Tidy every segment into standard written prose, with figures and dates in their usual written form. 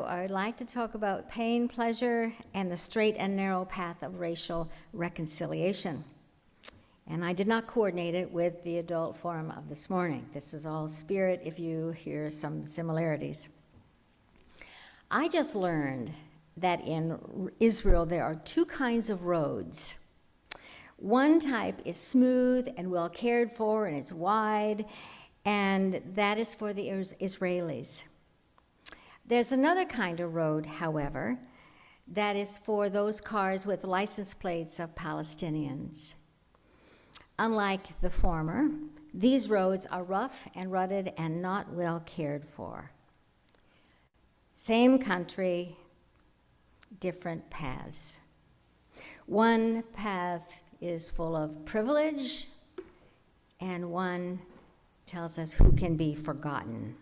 I'd like to talk about pain, pleasure, and the straight and narrow path of racial reconciliation. And I did not coordinate it with the adult forum of this morning. This is all spirit if you hear some similarities. I just learned that in Israel there are two kinds of roads. One type is smooth and well cared for and it's wide, and that is for the Israelis. There's another kind of road, however, that is for those cars with license plates of Palestinians. Unlike the former, these roads are rough and rutted and not well cared for. Same country, different paths. One path is full of privilege, and one tells us who can be forgotten.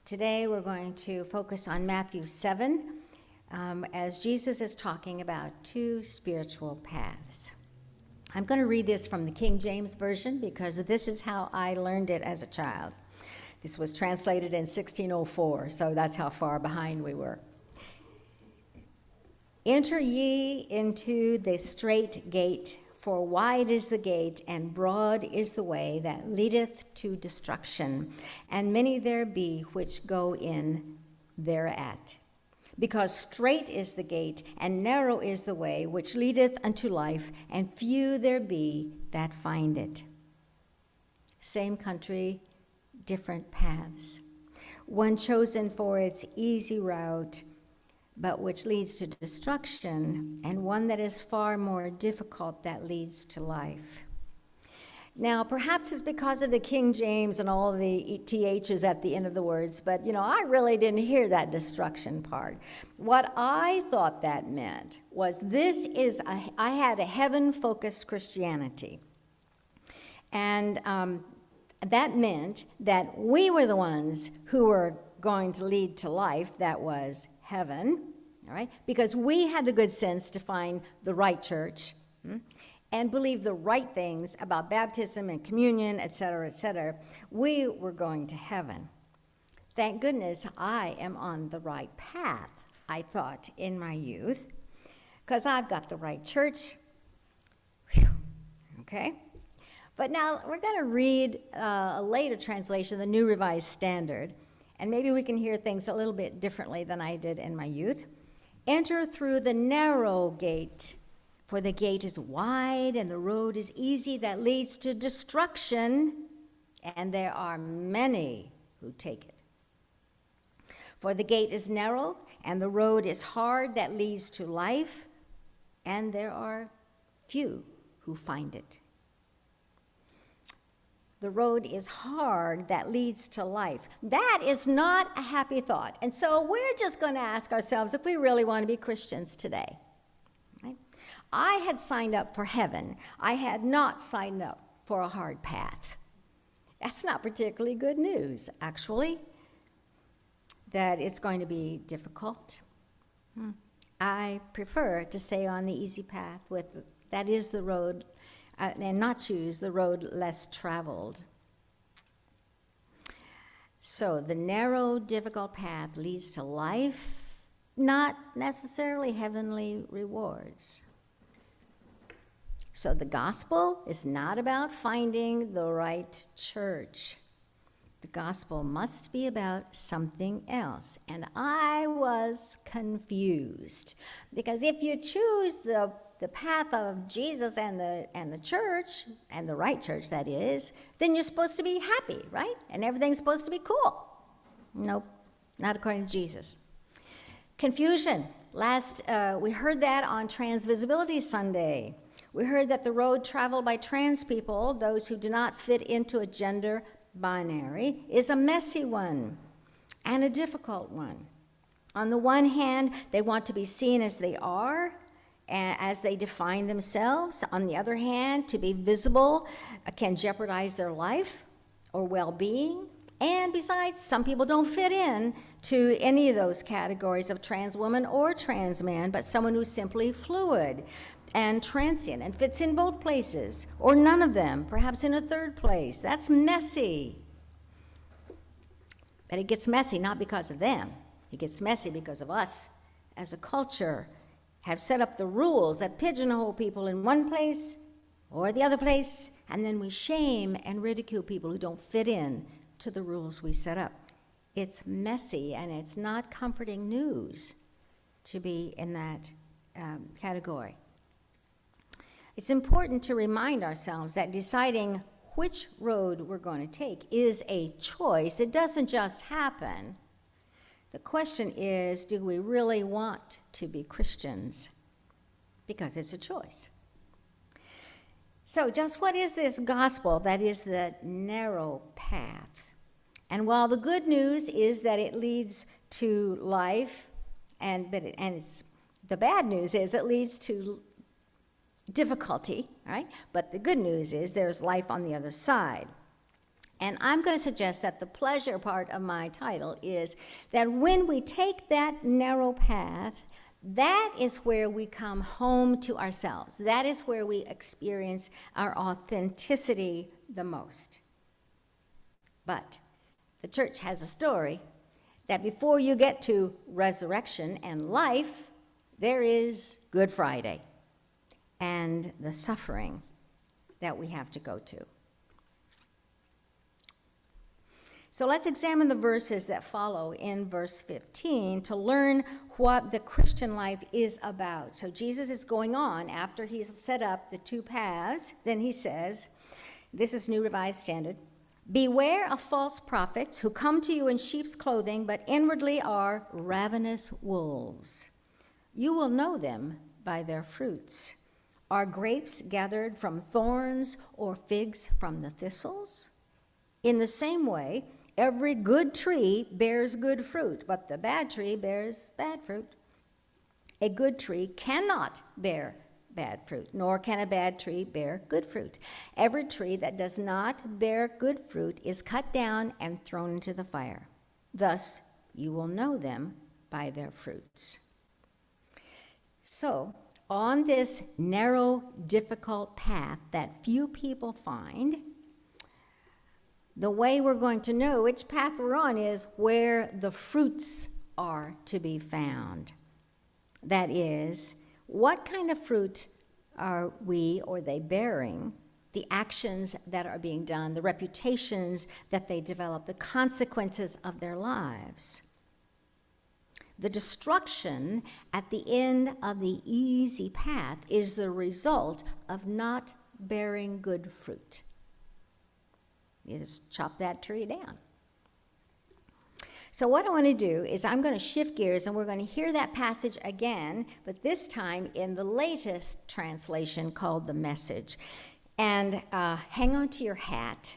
Today we're going to focus on Matthew 7 as Jesus is talking about two spiritual paths. I'm going to read this from the King James Version because this is how I learned it as a child. This was translated in 1604, so that's how far behind we were. Enter ye into the strait gate, for wide is the gate, and broad is the way that leadeth to destruction, and many there be which go in thereat. Because strait is the gate, and narrow is the way which leadeth unto life, and few there be that find it. Same country, different paths. One chosen for its easy route, but which leads to destruction, and one that is far more difficult that leads to life. Now, perhaps it's because of the King James and all the THs at the end of the words, but I really didn't hear that destruction part. What I thought that meant was I had a heaven-focused Christianity. And that meant that we were the ones who were going to lead to life that was heaven, all right? Because we had the good sense to find the right church and believe the right things about baptism and communion, et cetera, we were going to heaven. Thank goodness I am on the right path, I thought in my youth, because I've got the right church. Whew. Okay? But now we're going to read a later translation, the New Revised Standard, and maybe we can hear things a little bit differently than I did in my youth. Enter through the narrow gate, for the gate is wide and the road is easy that leads to destruction, and there are many who take it. For the gate is narrow and the road is hard that leads to life, and there are few who find it. The road is hard that leads to life. That is not a happy thought. And so we're just going to ask ourselves if we really want to be Christians today. Right? I had signed up for heaven. I had not signed up for a hard path. That's not particularly good news, actually, that it's going to be difficult. I prefer to stay on the easy path that is the road, and not choose the road less traveled. So the narrow, difficult path leads to life, not necessarily heavenly rewards. So the gospel is not about finding the right church. The gospel must be about something else. And I was confused, because if you choose the path of Jesus and the church, and the right church that is, then you're supposed to be happy, right? And everything's supposed to be cool. Nope, not according to Jesus. Confusion. We heard that on Transvisibility Sunday. We heard that the road traveled by trans people, those who do not fit into a gender binary, is a messy one and a difficult one. On the one hand, they want to be seen as they are, as they define themselves. On the other hand, to be visible can jeopardize their life or well-being. And besides, some people don't fit in to any of those categories of trans woman or trans man, but someone who's simply fluid and transient and fits in both places, or none of them, perhaps in a third place. That's messy. But it gets messy not because of them. It gets messy because of us as a culture have set up the rules that pigeonhole people in one place or the other place, and then we shame and ridicule people who don't fit in to the rules we set up. It's messy, and it's not comforting news to be in that category. It's important to remind ourselves that deciding which road we're going to take is a choice. It doesn't just happen. The question is, do we really want to be Christians? Because it's a choice. So just what is this gospel that is the narrow path? And while the good news is that it leads to life, the bad news is it leads to difficulty, right? But the good news is there's life on the other side. And I'm going to suggest that the pleasure part of my title is that when we take that narrow path, that is where we come home to ourselves. That is where we experience our authenticity the most. But the church has a story that before you get to resurrection and life, there is Good Friday and the suffering that we have to go to. So let's examine the verses that follow in verse 15 to learn what the Christian life is about. So Jesus is going on after he's set up the two paths. Then he says, this is New Revised Standard, "Beware of false prophets who come to you in sheep's clothing, but inwardly are ravenous wolves. You will know them by their fruits. Are grapes gathered from thorns or figs from the thistles? In the same way, every good tree bears good fruit, but the bad tree bears bad fruit. A good tree cannot bear bad fruit, nor can a bad tree bear good fruit. Every tree that does not bear good fruit is cut down and thrown into the fire. Thus, you will know them by their fruits." So, on this narrow, difficult path that few people find, the way we're going to know which path we're on is where the fruits are to be found. That is, what kind of fruit are we or they bearing? The actions that are being done, the reputations that they develop, the consequences of their lives. The destruction at the end of the easy path is the result of not bearing good fruit. You just chop that tree down. So what I want to do is I'm going to shift gears, and we're going to hear that passage again, but this time in the latest translation called The Message. And hang on to your hat.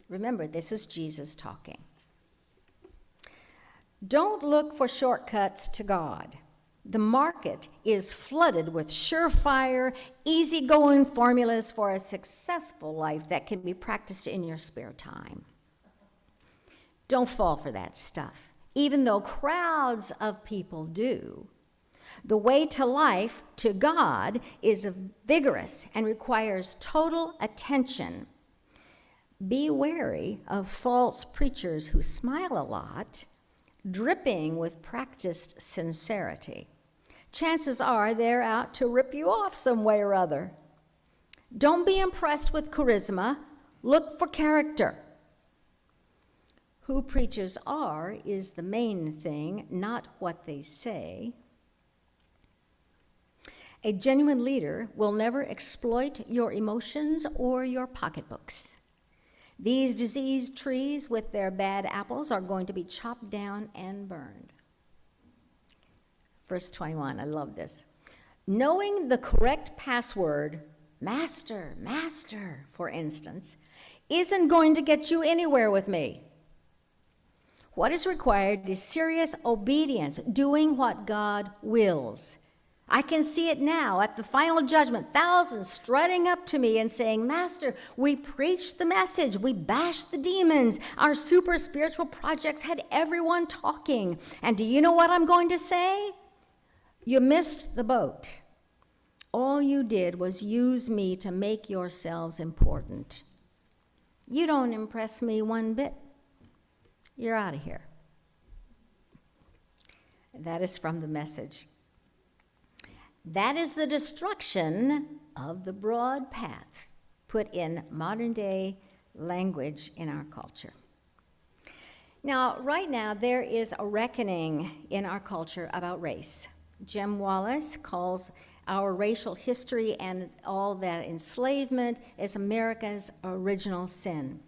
Remember, this is Jesus talking. Don't look for shortcuts to God. The market is flooded with surefire, easygoing formulas for a successful life that can be practiced in your spare time. Don't fall for that stuff, even though crowds of people do. The way to life, to God, is vigorous and requires total attention. Be wary of false preachers who smile a lot, dripping with practiced sincerity. Chances are they're out to rip you off some way or other. Don't be impressed with charisma. Look for character. Who preachers are is the main thing, not what they say. A genuine leader will never exploit your emotions or your pocketbooks. These diseased trees with their bad apples are going to be chopped down and burned. Verse 21, I love this. Knowing the correct password, master, master, for instance, isn't going to get you anywhere with me. What is required is serious obedience, doing what God wills. I can see it now at the final judgment, thousands strutting up to me and saying, Master, we preached the message, we bashed the demons, our super spiritual projects had everyone talking. And do you know what I'm going to say? You missed the boat. All you did was use me to make yourselves important. You don't impress me one bit. You're out of here. That is from the Message. That is the destruction of the broad path, put in modern-day language in our culture. Now, right now, there is a reckoning in our culture about race. Jim Wallace calls our racial history and all that enslavement is America's original sin.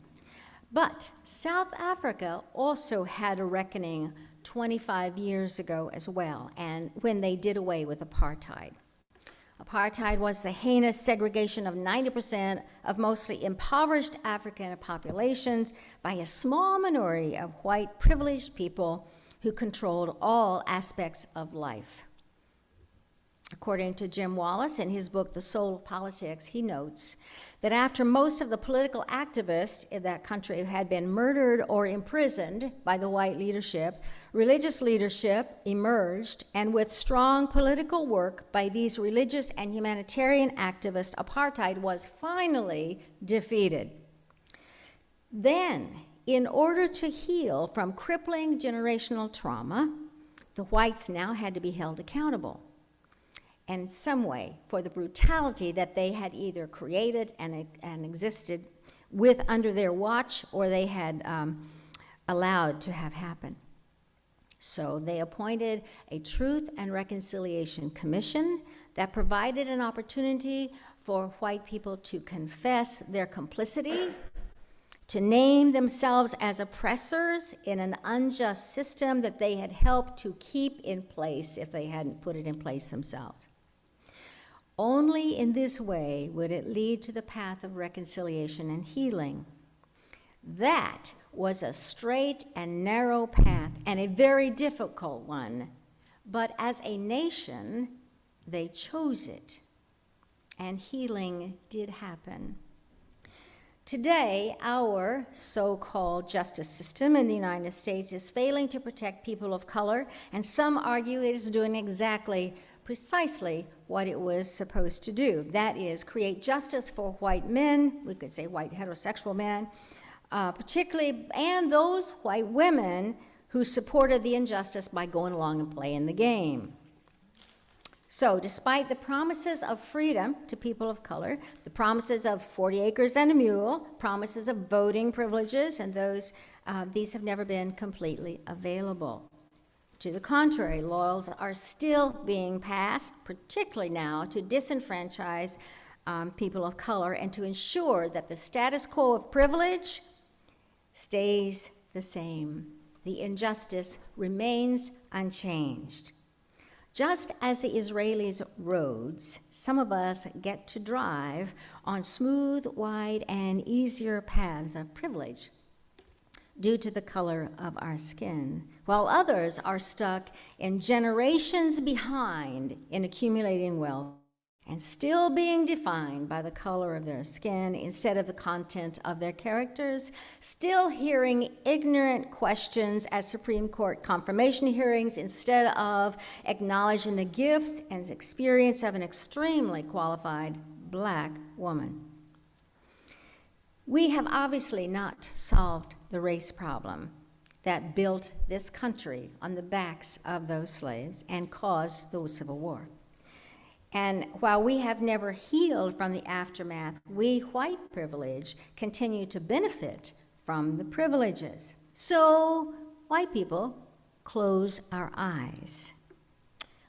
But South Africa also had a reckoning 25 years ago as well, and when they did away with apartheid. Apartheid was the heinous segregation of 90% of mostly impoverished African populations by a small minority of white privileged people who controlled all aspects of life. According to Jim Wallace, in his book, The Soul of Politics, he notes that after most of the political activists in that country had been murdered or imprisoned by the white leadership, religious leadership emerged, and with strong political work by these religious and humanitarian activists, apartheid was finally defeated. Then, in order to heal from crippling generational trauma, the whites now had to be held accountable in some way for the brutality that they had either created and existed with under their watch or they had allowed to have happen. So they appointed a Truth and Reconciliation Commission that provided an opportunity for white people to confess their complicity, to name themselves as oppressors in an unjust system that they had helped to keep in place if they hadn't put it in place themselves. Only in this way would it lead to the path of reconciliation and healing. That was a straight and narrow path and a very difficult one, but as a nation, they chose it, and healing did happen. Today, our so-called justice system in the United States is failing to protect people of color, and some argue it is doing precisely what it was supposed to do. That is, create justice for white men, we could say white heterosexual men, particularly, and those white women who supported the injustice by going along and playing the game. So despite the promises of freedom to people of color, the promises of 40 acres and a mule, promises of voting privileges, and these have never been completely available. To the contrary, laws are still being passed, particularly now, to disenfranchise people of color and to ensure that the status quo of privilege stays the same. The injustice remains unchanged. Just as the Israelis' roads, some of us get to drive on smooth, wide, and easier paths of privilege due to the color of our skin, while others are stuck in generations behind in accumulating wealth and still being defined by the color of their skin instead of the content of their characters, still hearing ignorant questions at Supreme Court confirmation hearings instead of acknowledging the gifts and experience of an extremely qualified Black woman. We have obviously not solved the race problem that built this country on the backs of those slaves and caused the Civil War. And while we have never healed from the aftermath, we, white privilege, continue to benefit from the privileges. So, white people, close our eyes.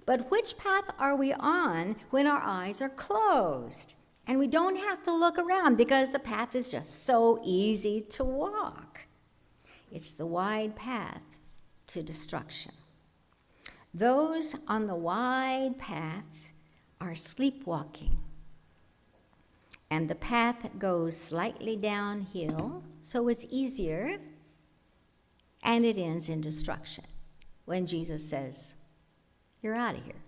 But which path are we on when our eyes are closed? And we don't have to look around because the path is just so easy to walk. It's the wide path to destruction. Those on the wide path are sleepwalking. And the path goes slightly downhill, so it's easier, and it ends in destruction when Jesus says, "You're out of here."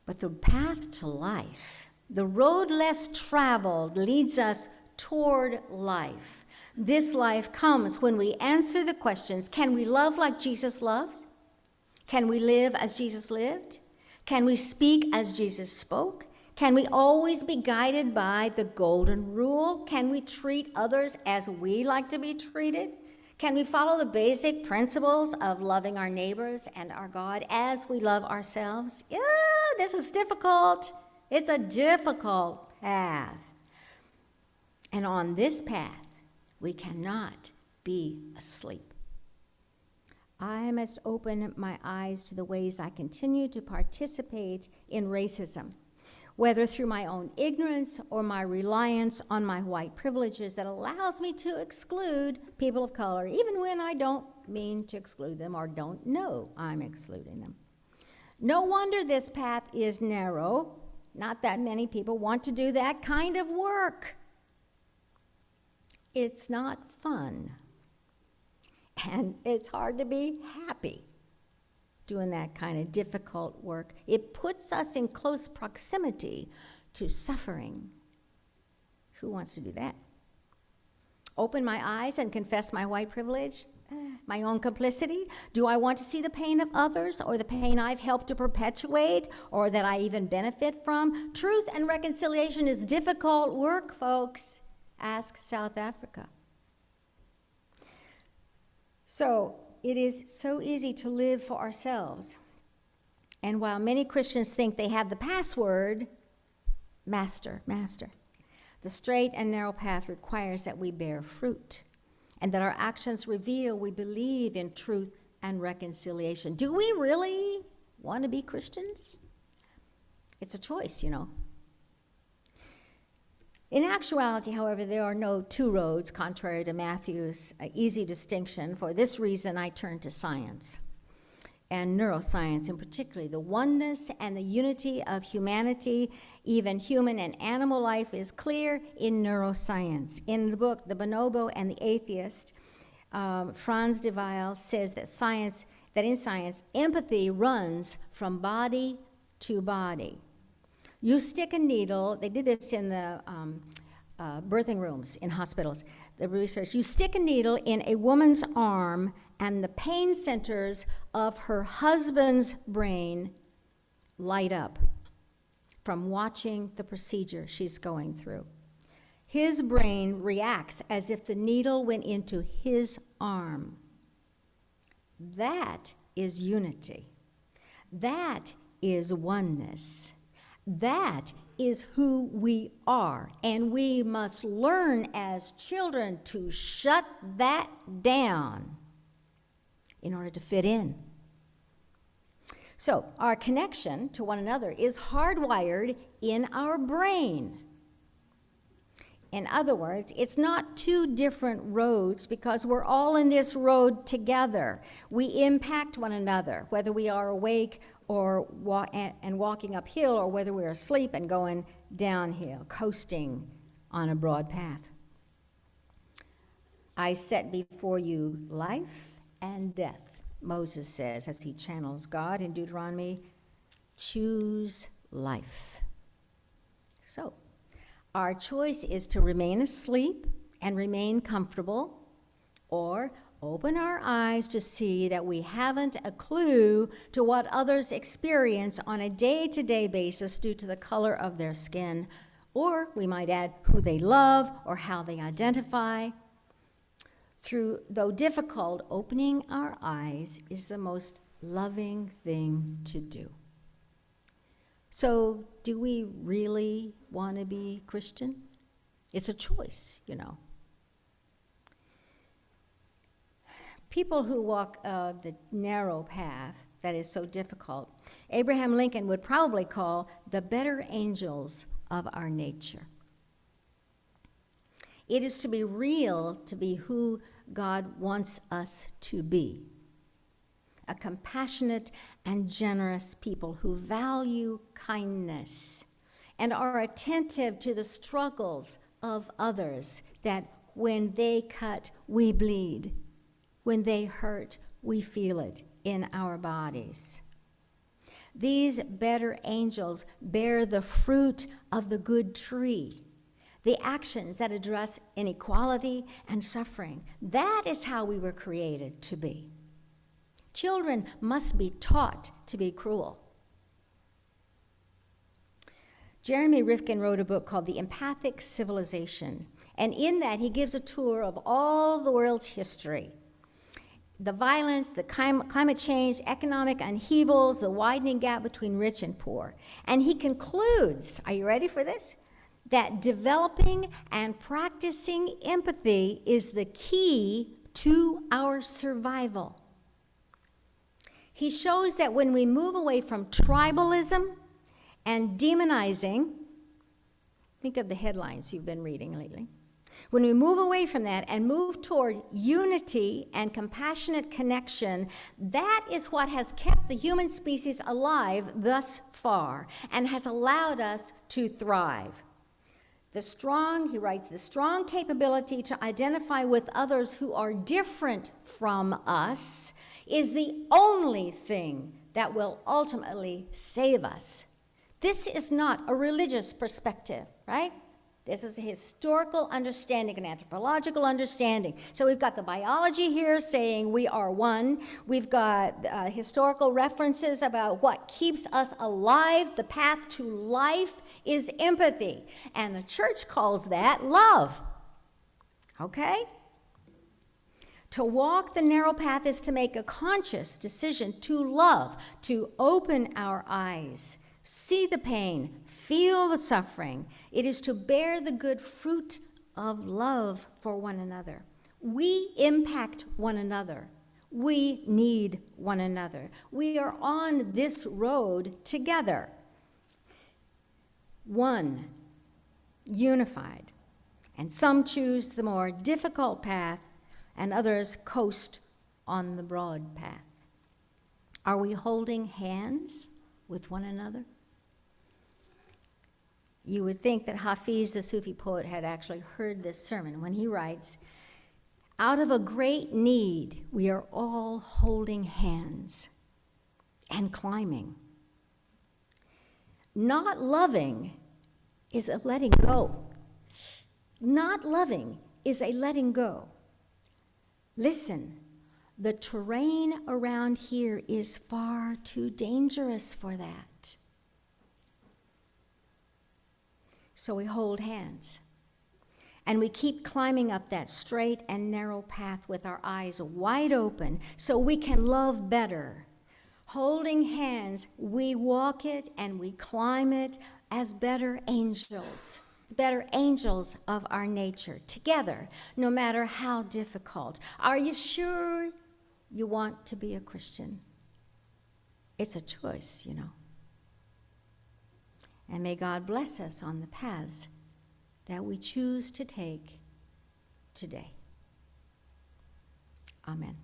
But the path to life, the road less traveled, leads us toward life. This life comes when we answer the questions, can we love like Jesus loves? Can we live as Jesus lived? Can we speak as Jesus spoke? Can we always be guided by the golden rule? Can we treat others as we like to be treated? Can we follow the basic principles of loving our neighbors and our God as we love ourselves? Yeah, this is difficult. It's a difficult path. And on this path, we cannot be asleep. I must open my eyes to the ways I continue to participate in racism, whether through my own ignorance or my reliance on my white privileges that allows me to exclude people of color, even when I don't mean to exclude them or don't know I'm excluding them. No wonder this path is narrow. Not that many people want to do that kind of work. It's not fun. And it's hard to be happy doing that kind of difficult work. It puts us in close proximity to suffering. Who wants to do that? Open my eyes and confess my white privilege, my own complicity? Do I want to see the pain of others or the pain I've helped to perpetuate or that I even benefit from? Truth and reconciliation is difficult work, folks. Ask South Africa. So it is so easy to live for ourselves. And while many Christians think they have the password, master, the straight and narrow path requires that we bear fruit and that our actions reveal we believe in truth and reconciliation. Do we really want to be Christians? It's a choice, you know. In actuality, however, there are no two roads, contrary to Matthew's easy distinction. For this reason, I turn to science, and neuroscience in particular. The oneness and the unity of humanity, even human and animal life, is clear in neuroscience. In the book, The Bonobo and the Atheist, Franz de Waal says that in science, empathy runs from body to body. You stick a needle, they did this in the birthing rooms in hospitals, the research. You stick a needle in a woman's arm and the pain centers of her husband's brain light up from watching the procedure she's going through. His brain reacts as if the needle went into his arm. That is unity. That is oneness. That is who we are, and we must learn as children to shut that down in order to fit in. So our connection to one another is hardwired in our brain. In other words, it's not two different roads because we're all in this road together. We impact one another, whether we are awake or walking uphill, or whether we're asleep and going downhill, coasting on a broad path. I set before you life and death, Moses says as he channels God in Deuteronomy. Choose life. So, our choice is to remain asleep and remain comfortable, or open our eyes to see that we haven't a clue to what others experience on a day-to-day basis due to the color of their skin, or we might add who they love or how they identify. Though difficult, opening our eyes is the most loving thing to do. So, do we really want to be Christian? It's a choice, you know. People who walk the narrow path that is so difficult, Abraham Lincoln would probably call the better angels of our nature. It is to be real, to be who God wants us to be. A compassionate and generous people who value kindness and are attentive to the struggles of others, that when they cut, we bleed. When they hurt, we feel it in our bodies. These better angels bear the fruit of the good tree, the actions that address inequality and suffering. That is how we were created to be. Children must be taught to be cruel. Jeremy Rifkin wrote a book called The Empathic Civilization, and in that he gives a tour of all the world's history the violence, the climate change, economic upheavals, the widening gap between rich and poor. And he concludes, are you ready for this? That developing and practicing empathy is the key to our survival. He shows that when we move away from tribalism and demonizing, think of the headlines you've been reading lately. When we move away from that and move toward unity and compassionate connection, that is what has kept the human species alive thus far and has allowed us to thrive. He writes, the strong capability to identify with others who are different from us is the only thing that will ultimately save us. This is not a religious perspective, right? This is a historical understanding, an anthropological understanding. So we've got the biology here saying we are one. We've got historical references about what keeps us alive. The path to life is empathy. And the church calls that love. Okay? To walk the narrow path is to make a conscious decision to love, to open our eyes, see the pain, feel the suffering. It is to bear the good fruit of love for one another. We impact one another. We need one another. We are on this road together. One, unified. And some choose the more difficult path, and others coast on the broad path. Are we holding hands with one another? You would think that Hafiz, the Sufi poet, had actually heard this sermon when he writes, out of a great need, we are all holding hands and climbing. Not loving is a letting go. Not loving is a letting go. Listen, the terrain around here is far too dangerous for that. So we hold hands, and we keep climbing up that straight and narrow path with our eyes wide open so we can love better. Holding hands, we walk it and we climb it as better angels of our nature, together, no matter how difficult. Are you sure you want to be a Christian? It's a choice, you know. And may God bless us on the paths that we choose to take today. Amen.